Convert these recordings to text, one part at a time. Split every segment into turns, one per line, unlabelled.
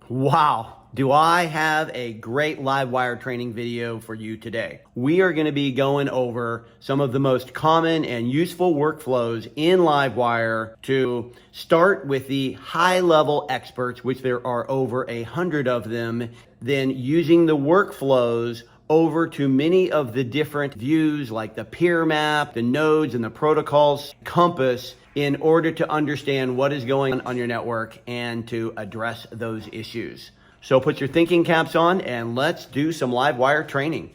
Wow, do I have a great LiveWire training video for you today. We are going to be going over some of the most common and useful workflows in LiveWire to start with the high-level experts, which there are over 100 of them, then using the workflows over to many of the different views like the peer map, the nodes, and the protocols compass in order to understand what is going on your network and to address those issues. So put your thinking caps on and let's do some LiveWire training.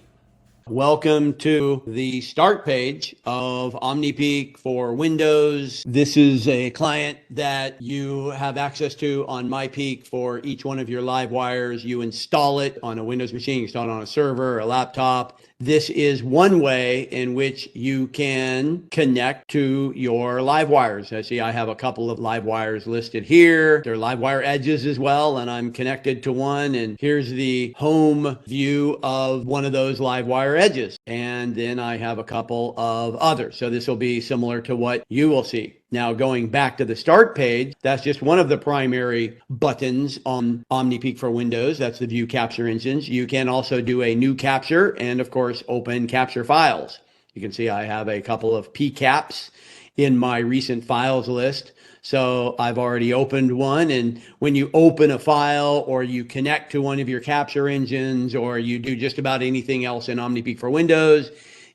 Welcome to the start page of OmniPeak for Windows. This is a client that you have access to on MyPeak for each one of your LiveWires. You install it on a Windows machine, you install it on a server or a laptop. This is one way in which you can connect to your LiveWires. I see I have a couple of LiveWires listed here. They're LiveWire edges as well, and I'm connected to one. And here's the home view of one of those LiveWire edges. And then I have a couple of others. So this will be similar to what you will see. Now, going back to the start page, that's just one of the primary buttons on OmniPeak for Windows. That's the view capture engines. You can also do a new capture and, of course, open capture files. You can see I have a couple of PCAPs in my recent files list. So I've already opened one. And when you open a file or you connect to one of your capture engines or you do just about anything else in OmniPeak for Windows,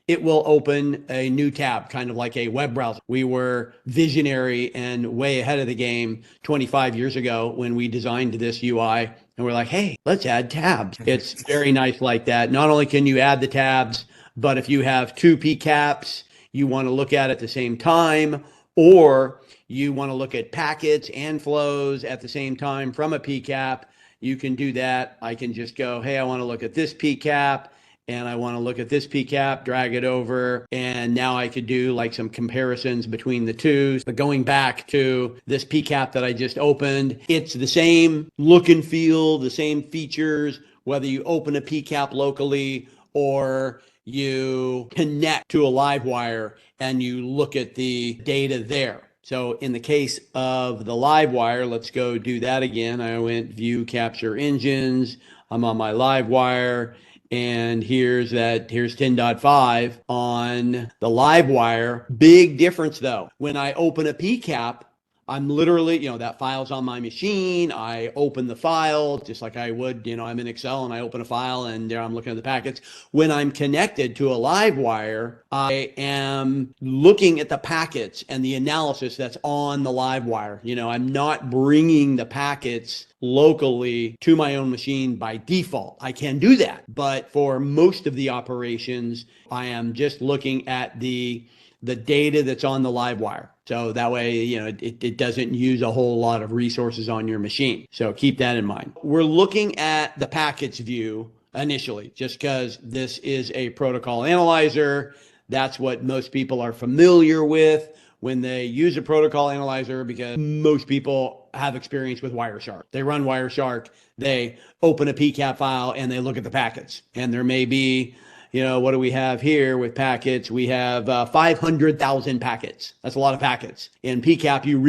it will open a new tab, kind of like a web browser. We were visionary and way ahead of the game 25 years ago when we designed this UI. And we're like, hey, let's add tabs. It's very nice like that. Not only can you add the tabs, but if you have two PCAPs you want to look at the same time, or you want to look at packets and flows at the same time from a PCAP, you can do that. I can just go, hey, I want to look at this PCAP. And I want to look at this PCAP, drag it over, and now I could do like some comparisons between the two. But going back to this PCAP that I just opened, it's the same look and feel, the same features, whether you open a PCAP locally or you connect to a LiveWire and you look at the data there. So in the case of the LiveWire, let's go do that again. I went view capture engines. I'm on my LiveWire. And here's 10.5 on the LiveWire. Big difference though. When I open a PCAP, I'm literally, that file's on my machine. I open the file just like I would, I'm in Excel and I open a file and there I'm looking at the packets. When I'm connected to a LiveWire, I am looking at the packets and the analysis that's on the LiveWire. I'm not bringing the packets locally to my own machine by default. I can do that, but for most of the operations, I am just looking at the data that's on the LiveWire. So that way, it doesn't use a whole lot of resources on your machine. So keep that in mind. We're looking at the packets view initially, just because this is a protocol analyzer. That's what most people are familiar with when they use a protocol analyzer, because most people have experience with Wireshark. They run Wireshark, they open a PCAP file and they look at the packets. And there may be, what do we have here with packets? We have 500,000 packets. That's a lot of packets. In PCAP, in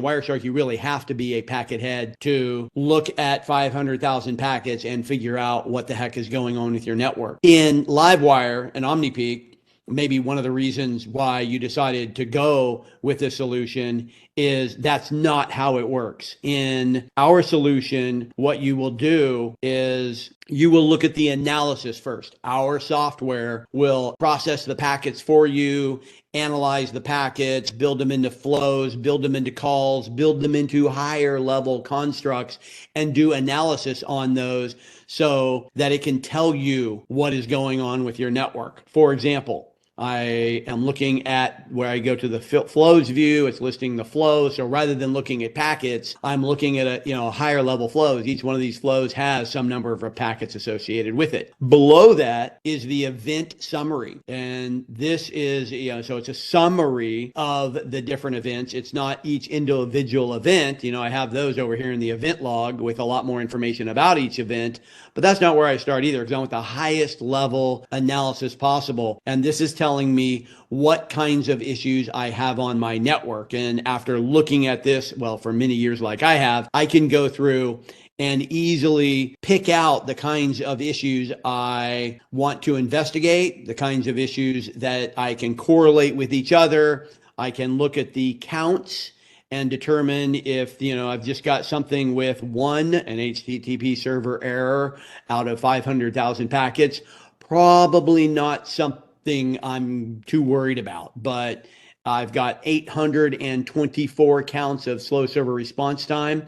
Wireshark, you really have to be a packet head to look at 500,000 packets and figure out what the heck is going on with your network. In LiveWire and OmniPeak, maybe one of the reasons why you decided to go with this solution is that's not how it works. In our solution, what you will do is you will look at the analysis first. Our software will process the packets for you, analyze the packets, build them into flows, build them into calls, build them into higher level constructs, and do analysis on those so that it can tell you what is going on with your network. For example, I am looking at where I go to the flows view. It's listing the flow. So rather than looking at packets, I'm looking at a higher level flows. Each one of these flows has some number of packets associated with it. Below that is the event summary. And this is, so it's a summary of the different events. It's not each individual event. I have those over here in the event log with a lot more information about each event, but that's not where I start either, because I want the highest level analysis possible. And this is telling me what kinds of issues I have on my network. And after looking at this, well, for many years like I have, I can go through and easily pick out the kinds of issues I want to investigate, the kinds of issues that I can correlate with each other. I can look at the counts and determine if, I've just got something with an HTTP server error out of 500,000 packets. Probably not something I'm too worried about, but I've got 824 counts of slow server response time.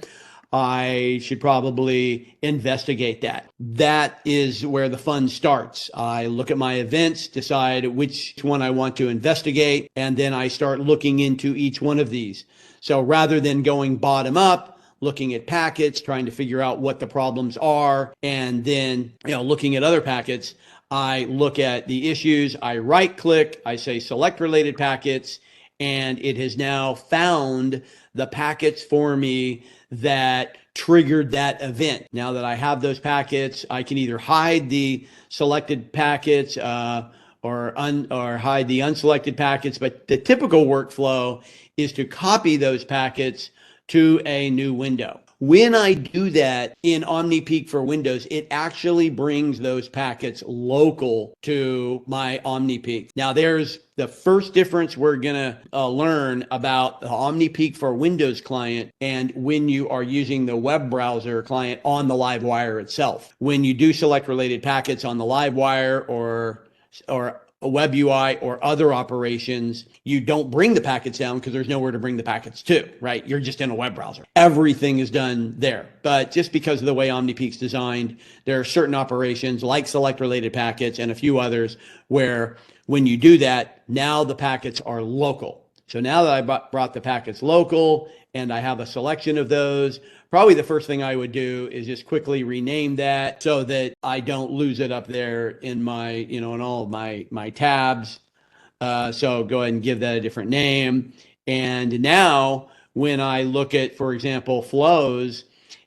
I should probably investigate that. That is where the fun starts. I look at my events, decide which one I want to investigate, and then I start looking into each one of these. So rather than going bottom up, looking at packets, trying to figure out what the problems are, and then looking at other packets, I look at the issues, I right click, I say select related packets, and it has now found the packets for me that triggered that event. Now that I have those packets, I can either hide the selected packets or hide the unselected packets. But the typical workflow is to copy those packets to a new window. When I do that in OmniPeek for Windows, it actually brings those packets local to my OmniPeek. Now, there's the first difference we're going to learn about the OmniPeek for Windows client and when you are using the web browser client on the LiveWire itself. When you do select related packets on the LiveWire or a web UI or other operations, you don't bring the packets down because there's nowhere to bring the packets to, right? You're just in a web browser. Everything is done there. But just because of the way OmniPeek's designed, there are certain operations like select related packets and a few others where when you do that, now the packets are local. So now that I brought the packets local and I have a selection of those, probably the first thing I would do is just quickly rename that so that I don't lose it up there in my, in all of my tabs. So go ahead and give that a different name. And now when I look at, for example, flows,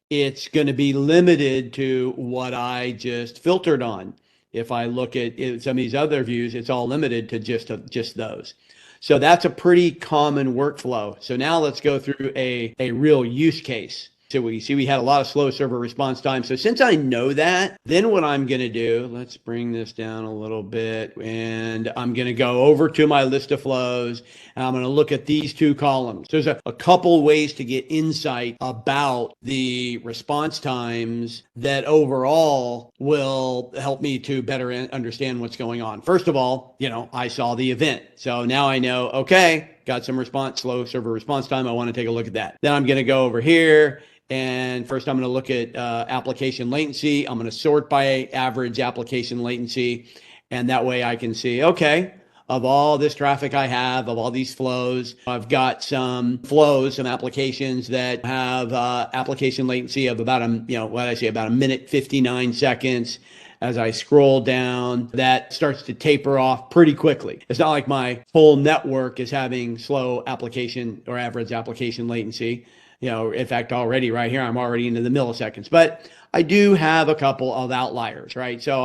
it's going to be limited to what I just filtered on. If I look at some of these other views, it's all limited to just those. So that's a pretty common workflow. So now let's go through a real use case. So we see we had a lot of slow server response time. So since I know that, then what I'm going to do, let's bring this down a little bit, and I'm going to go over to my list of flows, and I'm going to look at these two columns. There's a couple ways to get insight about the response times that overall will help me to better understand what's going on. First of all, I saw the event. So now I know, okay, got some slow server response time. I want to take a look at that. Then I'm going to go over here. And first I'm going to look at application latency. I'm going to sort by average application latency. And that way I can see, okay, of all this traffic I have, of all these flows, I've got some applications that have application latency of about about a minute 59 seconds. As I scroll down, that starts to taper off pretty quickly. It's not like my whole network is having slow application or average application latency. In fact, already right here, I'm already into the milliseconds, but I do have a couple of outliers, right? So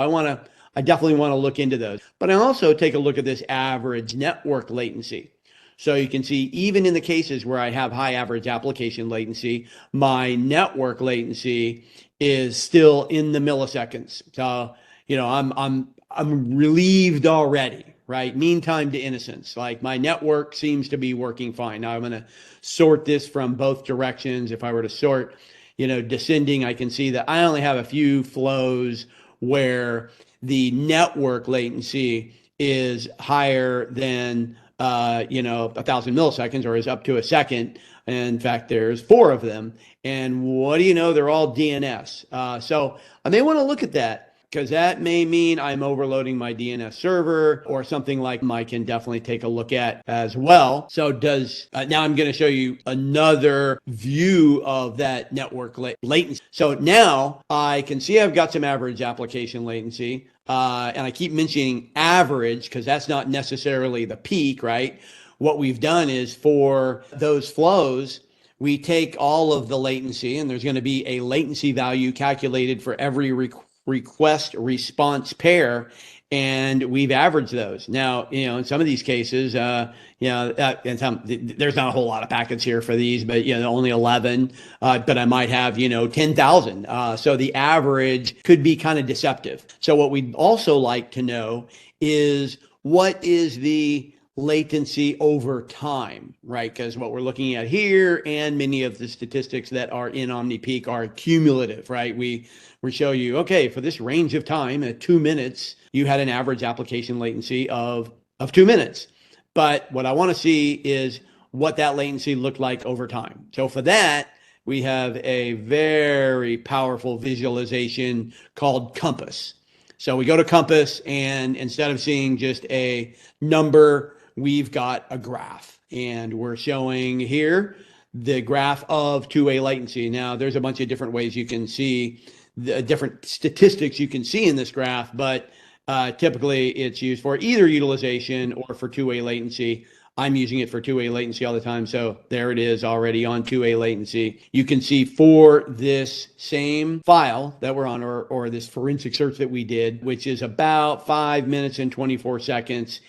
I definitely want to look into those, but I also take a look at this average network latency. So you can see even in the cases where I have high average application latency, my network latency is still in the milliseconds. So, I'm relieved already. Right? Mean time to innocence. Like my network seems to be working fine. Now I'm going to sort this from both directions. If I were to sort, descending, I can see that I only have a few flows where the network latency is higher than, 1,000 milliseconds or is up to a second. And in fact, there's 4 of them. And what do you know? They're all DNS. So I may want to look at that, because that may mean I'm overloading my DNS server or something like I can definitely take a look at as well. So now I'm going to show you another view of that network latency. So now I can see I've got some average application latency. And I keep mentioning average because that's not necessarily the peak, right? What we've done is for those flows, we take all of the latency, and there's going to be a latency value calculated for every request response pair, and we've averaged those. Now, in some of these cases, and there's not a whole lot of packets here for these, but only 11. But I might have 10,000. So the average could be kind of deceptive. So what we'd also like to know is what is the latency over time, right? Because what we're looking at here and many of the statistics that are in OmniPeak are cumulative, right? We show you, okay, for this range of time at 2 minutes, you had an average application latency of 2 minutes. But what I want to see is what that latency looked like over time. So for that, we have a very powerful visualization called Compass. So we go to Compass, and instead of seeing just a number, we've got a graph. And we're showing here the graph of two-way latency. Now, there's a bunch of different ways you can see the different statistics you can see in this graph, but typically it's used for either utilization or for two-way latency. I'm using it for two-way latency all the time. So there it is already on two-way latency. You can see for this same file that we're on, or this forensic search that we did, which is about 5 minutes and 24 seconds.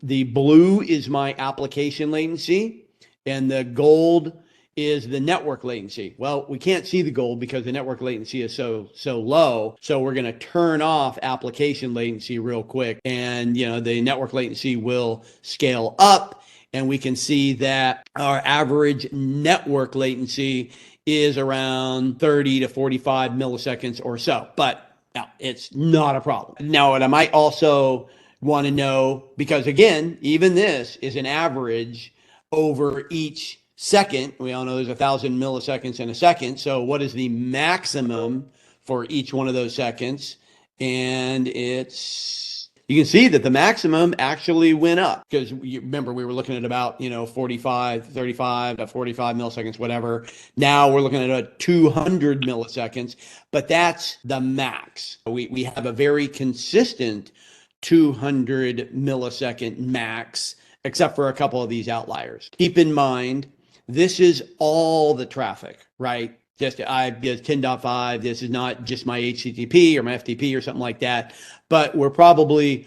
The blue is my application latency, and the gold is the network latency. Well, we can't see the gold because the network latency is so low. So we're going to turn off application latency real quick, and the network latency will scale up, and we can see that our average network latency is around 30 to 45 milliseconds or so. But now it's not a problem. Now, what I might also want to know, because again, even this is an average over each second. We all know there's 1,000 milliseconds in a second. So what is the maximum for each one of those seconds? And you can see that the maximum actually went up, because you remember we were looking at about 35 to 45 milliseconds, whatever. Now we're looking at 200 milliseconds, but that's the max. We have a very consistent 200 millisecond max, except for a couple of these outliers. Keep in mind, this is all the traffic, right? Just 10.5. This is not just my HTTP or my FTP or something like that, but we're probably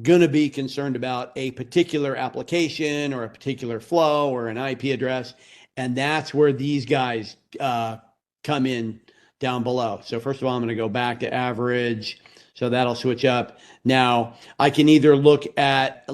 going to be concerned about a particular application or a particular flow or an IP address. And that's where these guys come in down below. So first of all, I'm going to go back to average. So that'll switch up. Now I can either look at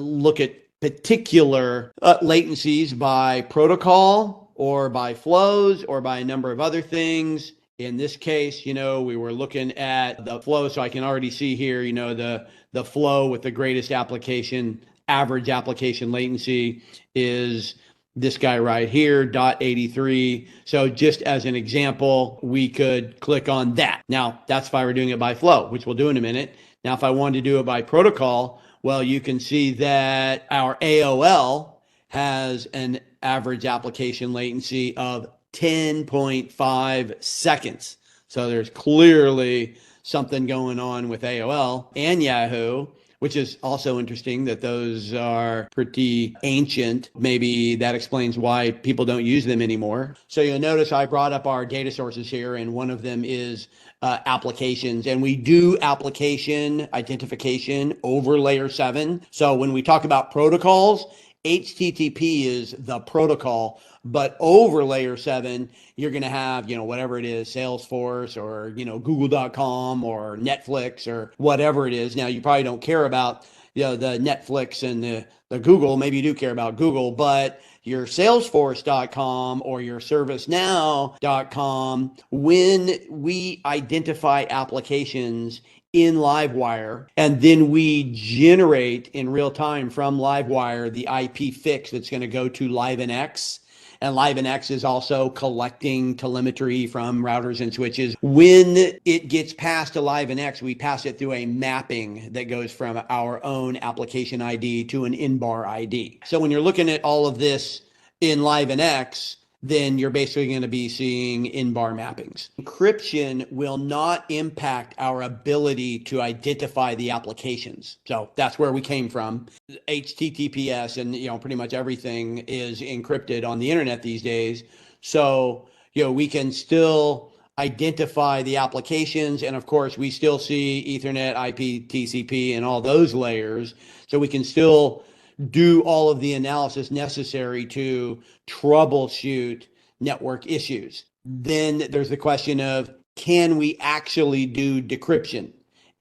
particular latencies by protocol or by flows or by a number of other things. In this case, we were looking at the flow, so I can already see here, the flow with the greatest average application latency is this guy right here, .83. So just as an example, we could click on that. Now, that's if I were doing it by flow, which we'll do in a minute. Now, if I wanted to do it by protocol, well, you can see that our AOL has an average application latency of 10.5 seconds. So there's clearly something going on with AOL and Yahoo, which is also interesting that those are pretty ancient. Maybe that explains why people don't use them anymore. So you'll notice I brought up our data sources here, and one of them is applications, and we do application identification over layer 7. So when we talk about protocols, HTTP is the protocol, but over layer 7, you're going to have, whatever it is, Salesforce or, Google.com or Netflix or whatever it is. Now, you probably don't care about, the Netflix and the Google. Maybe you do care about Google, but your Salesforce.com or your ServiceNow.com, when we identify applications in LiveWire, and then we generate in real time from LiveWire the IP fix that's going to go to LiveNX. And LiveNX is also collecting telemetry from routers and switches. When it gets passed to LiveNX, we pass it through a mapping that goes from our own application ID to an in-bar ID. So when you're looking at all of this in LiveNX, then you're basically going to be seeing in-bar mappings. Encryption will not impact our ability to identify the applications. So that's where we came from. HTTPS and pretty much everything is encrypted on the internet these days. So we can still identify the applications. And of course, we still see Ethernet, IP, TCP, and all those layers. So we can still do all of the analysis necessary to troubleshoot network issues. Then there's the question of, can we actually do decryption?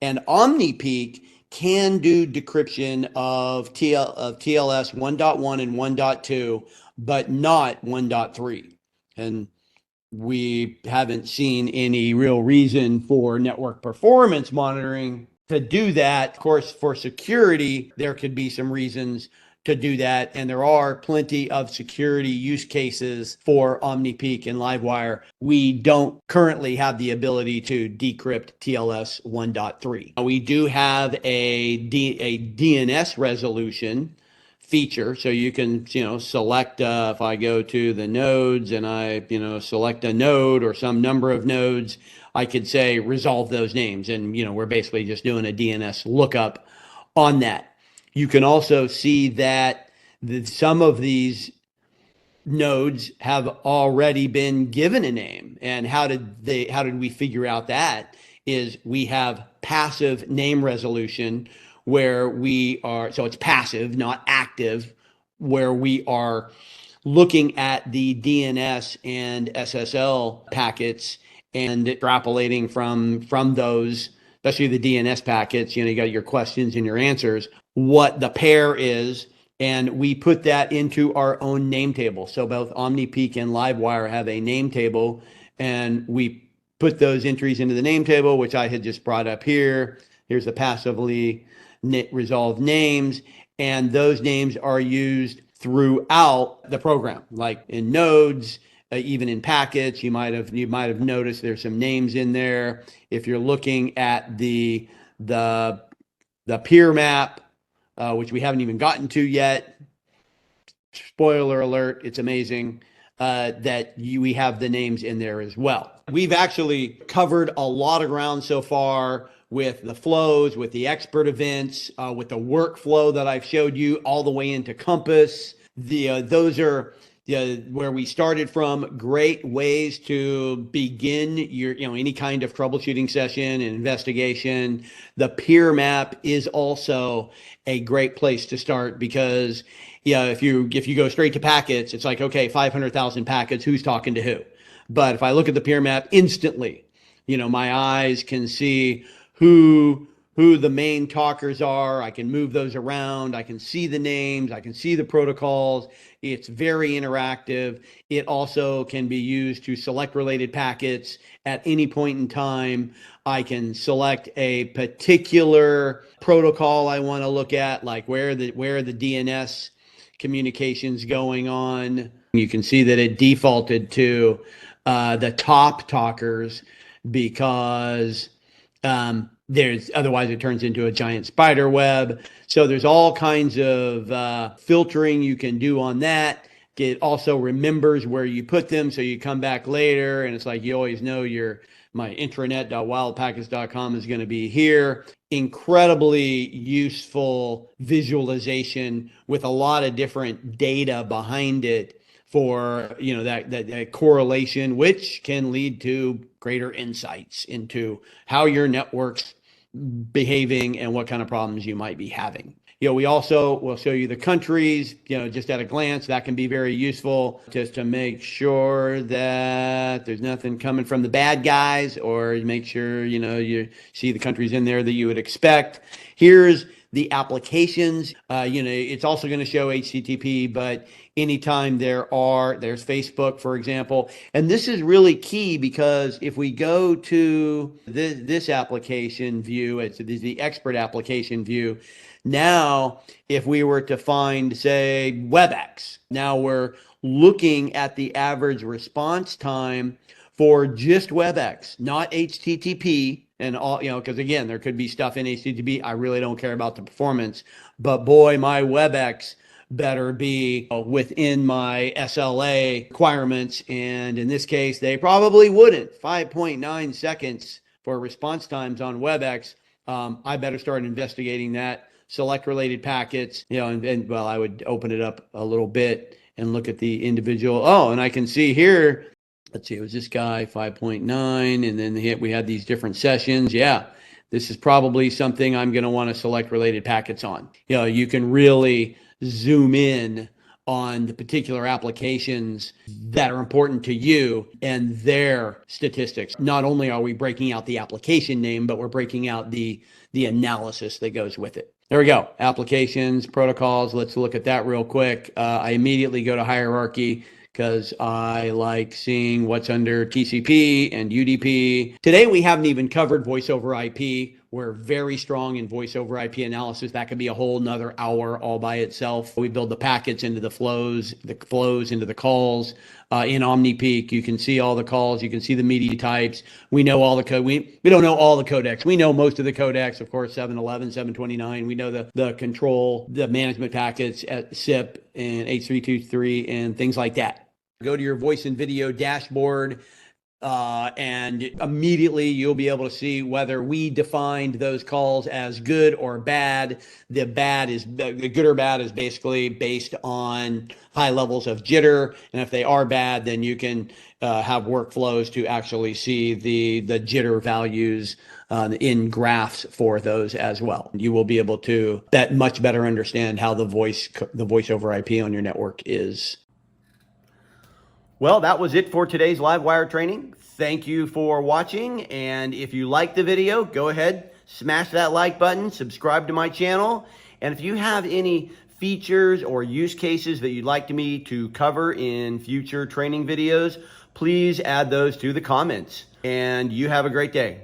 And OmniPeak can do decryption of TLS 1.1 and 1.2, but not 1.3. And we haven't seen any real reason for network performance monitoring to do that. Of course, for security, there could be some reasons to do that. And there are plenty of security use cases for OmniPeak and LiveWire. We don't currently have the ability to decrypt TLS 1.3. We do have a DNS resolution feature. So you can, select, if I go to the nodes and I, select a node or some number of nodes, I could say resolve those names. And, we're basically just doing a DNS lookup on that. You can also see that some of these nodes have already been given a name. And how did we figure out that? Is we have passive name resolution, where we are, so it's passive, not active, where we are looking at the DNS and SSL packets and extrapolating from those, especially the DNS packets. You got your questions and your answers, what the pair is, and we put that into our own name table. So both OmniPeak and LiveWire have a name table, and we put those entries into the name table, which I had just brought up here. Here's the passively resolved names, and those names are used throughout the program, like in nodes, even in packets. You might have noticed there's some names in there. If you're looking at the peer map, which we haven't even gotten to yet, spoiler alert, it's amazing that we have the names in there as well. We've actually covered a lot of ground so far with the flows, with the expert events, with the workflow that I've showed you all the way into Compass. Those are where we started from. Great ways to begin your, any kind of troubleshooting session and investigation. The peer map is also a great place to start, because if you go straight to packets, it's like, okay, 500,000 packets, who's talking to who? But if I look at the peer map instantly, my eyes can see who the main talkers are. I can move those around. I can see the names. I can see the protocols. It's very interactive. It also can be used to select related packets at any point in time. I can select a particular protocol I want to look at, like where the DNS communications going on. You can see that it defaulted to the top talkers, because otherwise it turns into a giant spider web. So there's all kinds of filtering you can do on that. It also remembers where you put them, so you come back later and it's like, you always know my intranet.wildpackets.com is going to be here. Incredibly useful visualization with a lot of different data behind it for that correlation, which can lead to greater insights into how your network's behaving and what kind of problems you might be having. We also will show you the countries, just at a glance. That can be very useful, just to make sure that there's nothing coming from the bad guys, or make sure, you see the countries in there that you would expect. Here's the applications. It's also going to show HTTP, but anytime there's Facebook, for example. And this is really key, because if we go to this application view, it's the expert application view. Now, if we were to find, say, WebEx, now we're looking at the average response time for just WebEx, not HTTP. And all, because again, there could be stuff in HTTP. I really don't care about the performance, but boy, my WebEx better be within my SLA requirements. And in this case, they probably wouldn't. 5.9 seconds for response times on WebEx. I better start investigating that. Select related packets, and I would open it up a little bit and look at the individual. Oh, and I can see here let's see, it was this guy, 5.9, and then we had these different sessions. Yeah, this is probably something I'm going to want to select related packets on. You know, you can really zoom in on the particular applications that are important to you and their statistics. Not only are we breaking out the application name, but we're breaking out the analysis that goes with it. There we go. Applications, protocols. Let's look at that real quick. I immediately go to hierarchy because I like seeing what's under TCP and UDP. Today, we haven't even covered voice over IP. We're very strong in voice over IP analysis. That could be a whole nother hour all by itself. We build the packets into the flows into the calls. In OmniPeak, you can see all the calls. You can see the media types. We know all the code. We don't know all the codecs. We know most of the codecs, of course, 711, 729. We know the control, the management packets at SIP and H323 and things like that. Go to your voice and video dashboard, and immediately you'll be able to see whether we defined those calls as good or bad. The good or bad is basically based on high levels of jitter, and if they are bad, then you can have workflows to actually see the jitter values in graphs for those as well. You will be able to much better understand how the voice over IP on your network is. Well, that was it for today's LiveWire training. Thank you for watching, and if you liked the video, go ahead, smash that like button, subscribe to my channel, and if you have any features or use cases that you'd like me to cover in future training videos, please add those to the comments, and you have a great day.